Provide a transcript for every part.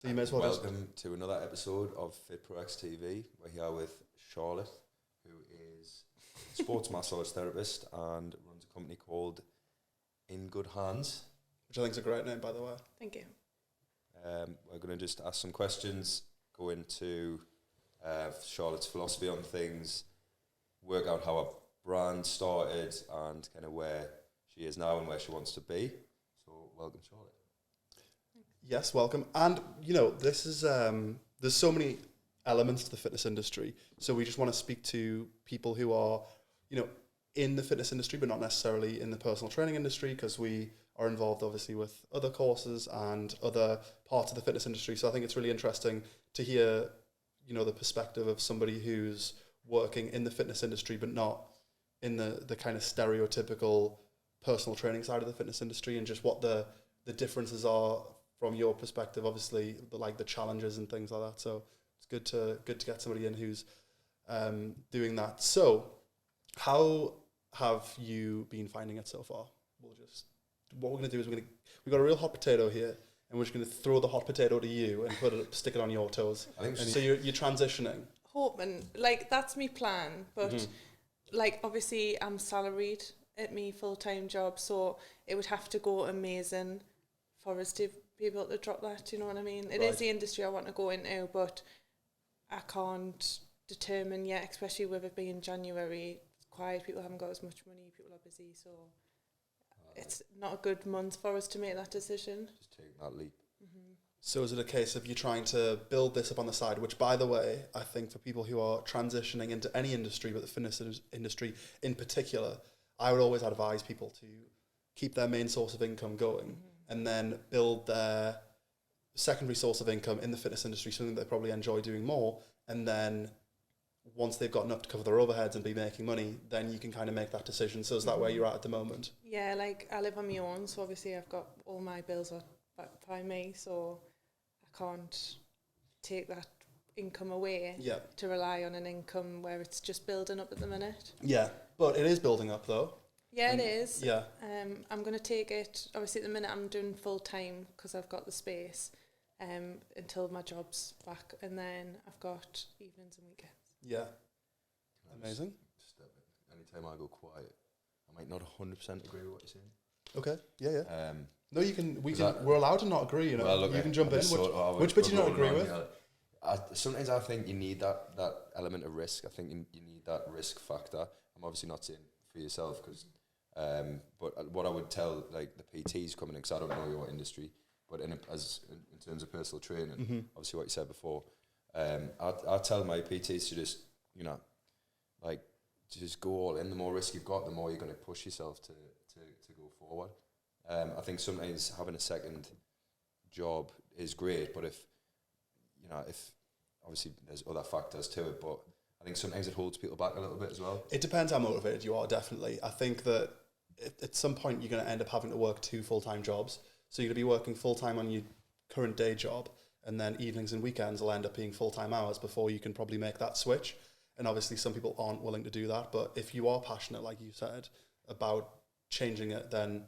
So you may as well Welcome to another episode of FitPro-X TV. We're here with Charlotte, who is a sports massage therapist and runs a company called In Good Hands. which I think is a great name, by the way. Thank you. We're going to just ask some questions, go into Charlotte's philosophy on things, work out how her brand started and kind of where she is now and where she wants to be. So welcome, Charlotte. Yes, welcome. And, you know, this is, there's so many elements to the fitness industry. So we just want to speak to people who are, you know, in the fitness industry, but not necessarily in the personal training industry, because we are involved, obviously, with other courses and other parts of the fitness industry. So I think it's really interesting to hear, you know, the perspective of somebody who's working in the fitness industry, but not in the kind of stereotypical personal training side of the fitness industry, and just what the differences are from your perspective, obviously, like the challenges and things like that. So it's good to get somebody in who's doing that. So how have you been finding it so far? What we're going to do is we've got a real hot potato here, and we're just going to throw the hot potato to you and stick it on your toes. I think so you're transitioning. Hoping, like, that's my plan, but like, obviously I'm salaried at my full-time job, so it would have to go amazing for us to be able to drop that, you know what I mean? It is the industry I want to go into, but I can't determine yet, especially with it being January. It's quiet, people haven't got as much money, people are busy, so it's not a good month for us to make that decision. Just take that leap. So is it a case of you trying to build this up on the side, which, by the way, I think for people who are transitioning into any industry, but the fitness industry in particular, I would always advise people to keep their main source of income going and then build their secondary source of income in the fitness industry, something they probably enjoy doing more. And then once they've got enough to cover their overheads and be making money, then you can kind of make that decision. So is that where you're at the moment? Yeah, like, I live on my own, so obviously I've got all my bills are backed by me, so I can't take that income away to rely on an income where it's just building up at the minute. Yeah, but it is building up though. Yeah, it is. Yeah. I'm going to take it, obviously at the minute I'm doing full time because I've got the space until my job's back, and then I've got evenings and weekends. Yeah. Amazing. Step in. Anytime I go quiet, I might not 100% agree with what you're saying. Okay, yeah. No, you can. We're allowed to not agree. You know, well, look, you can jump in. Which bit do you not agree with? Sometimes I think you need that element of risk. I think you need that risk factor. I'm obviously not saying for yourself, because, but what I would tell, like, the PTs coming in, because I don't know your industry, but in terms of personal training, obviously what you said before, I tell my PTs to just, you know, like, just go all in. The more risk you've got, the more you're going to push yourself to go forward. I think sometimes having a second job is great, but if obviously there's other factors to it, but I think sometimes it holds people back a little bit as well. It depends how motivated you are, definitely. I think that at some point you're going to end up having to work 2 full-time jobs. So you're going to be working full-time on your current day job, and then evenings and weekends will end up being full-time hours before you can probably make that switch. And obviously some people aren't willing to do that, but if you are passionate, like you said, about changing it, then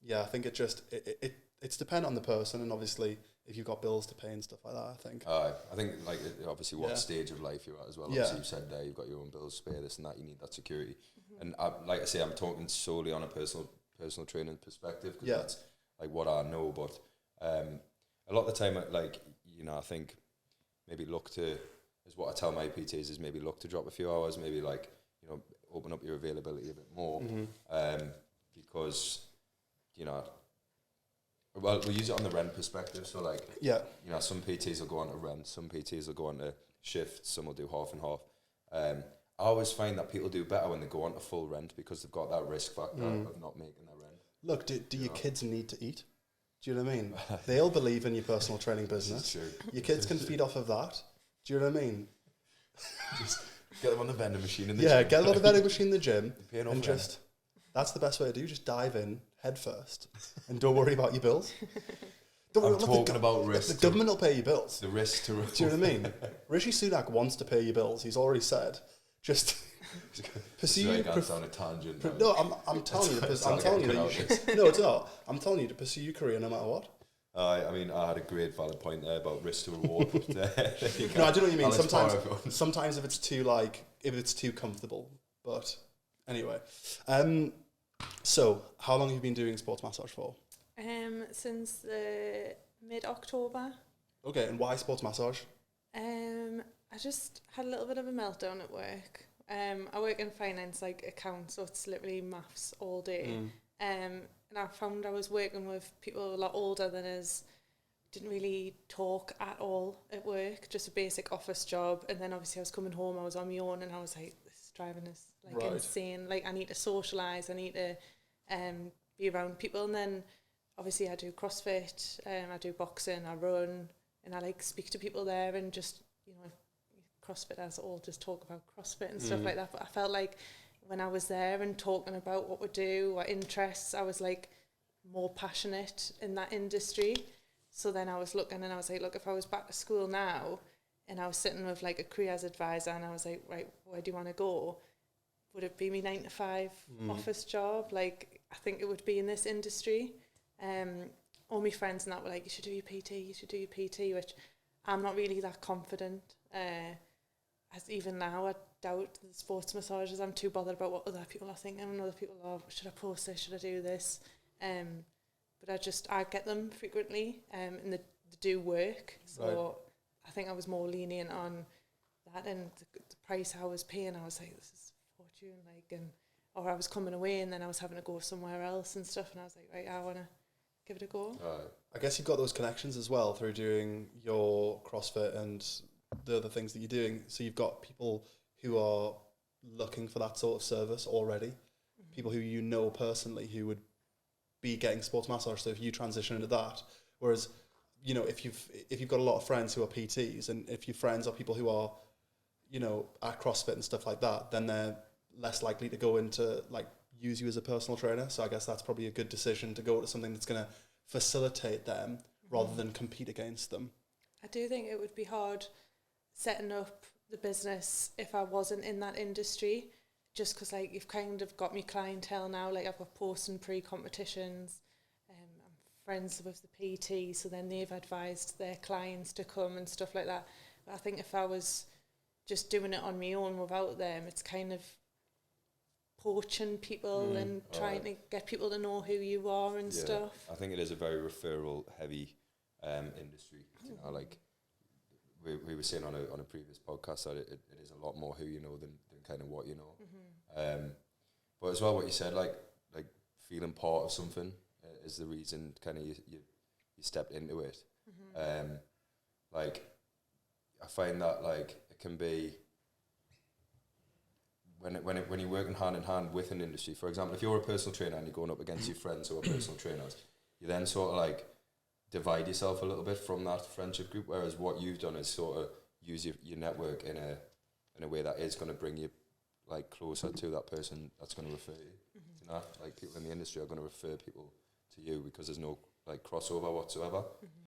yeah, I think it's dependent on the person, and obviously if you've got bills to pay and stuff like that, I think. I think, like, obviously what stage of life you're at as well. Obviously you said there you've got your own bills to pay, this and that, you need that security. And like I say, I'm talking solely on a personal training perspective, because that's like what I know. But a lot of the time, like, you know, I think maybe look to, is what I tell my PTs, is maybe look to drop a few hours, maybe, like, you know, open up your availability a bit more, because, you know, well, we use it on the rent perspective. So, like, you know, some PTs will go on to rent, some PTs will go on to shifts, some will do half and half. I always find that people do better when they go on to full rent, because they've got that risk factor of not making their rent. Look, do your kids need to eat? Do you know what I mean? They'll believe in your personal training business. Your kids can feed off of that. Do you know what I mean? Just get them on the vending machine in the gym. Yeah, get them on the vending machine in the gym. And just, that's the best way to do. Just dive in head first and don't worry about your bills. I'm talking about risk. The government will pay your bills. The risk to... Do you know what I mean? Rishi Sunak wants to pay your bills. He's already said. Just pursue... down a tangent. No, I'm telling you. I'm telling you that you should... No, it's not. I'm telling you to pursue your career no matter what. I mean, I had a great valid point there about risk to reward. But, no, I do know what you mean. Sometimes if it's too comfortable. But anyway, so how long have you been doing sports massage for? Since mid-October. Okay, and why sports massage? I just had a little bit of a meltdown at work. I work in finance, like accounts, so it's literally maths all day. And I found I was working with people a lot older than us, didn't really talk at all at work, just a basic office job. And then obviously I was coming home, I was on my own, and I was like, this is driving us like insane. Like I need to socialise, I need to be around people. And then obviously I do CrossFit, I do boxing, I run, and I like speak to people there and just, you know, CrossFitters all just talk about CrossFit and stuff like that. But I felt like when I was there and talking about what we do, what interests, I was like more passionate in that industry. So then I was looking and I was like, look, if I was back to school now and I was sitting with like a careers advisor and I was like, right, where do you want to go? Would it be me 9 to 5 office job? Like, I think it would be in this industry. All my friends and that were like, you should do your PT, which I'm not really that confident. As even now, I doubt the sports massages. I'm too bothered about what other people are thinking, and other people are, should I post this, should I do this? But I get them frequently, and they do work. So I think I was more lenient on that, and the price I was paying, I was like, this is fortune, or I was coming away and then I was having to go somewhere else and stuff, and I was like, right, I want to give it a go. I guess you've got those connections as well through doing your CrossFit and the other things that you're doing. So you've got people who are looking for that sort of service already, people who you know personally who would be getting sports massage. So if you transition into that, whereas, you know, if you've got a lot of friends who are PTs, and if your friends are people who are, you know, at CrossFit and stuff like that, then they're less likely to go into like use you as a personal trainer. So I guess that's probably a good decision to go to something that's going to facilitate them rather than compete against them. I do think it would be hard setting up the business if I wasn't in that industry, just because like you've kind of got me clientele now. Like I've got post and pre-competitions, I'm friends with the PT, so then they've advised their clients to come and stuff like that. But I think if I was just doing it on my own without them, it's kind of poaching people and trying to get people to know who you are and stuff. I think it is a very referral heavy industry. You know, like we were saying on a previous podcast that it is a lot more who you know than kind of what you know. But as well, what you said, like feeling part of something is the reason kind of you stepped into it. Like I find that like it can be when you're working hand in hand with an industry. For example, if you're a personal trainer and you're going up against your friends who are personal trainers, you then sort of like divide yourself a little bit from that friendship group. Whereas what you've done is sort of use your network in a way that is going to bring you like closer to that person that's going to refer you. You know, like people in the industry are going to refer people to you because there's no like crossover whatsoever.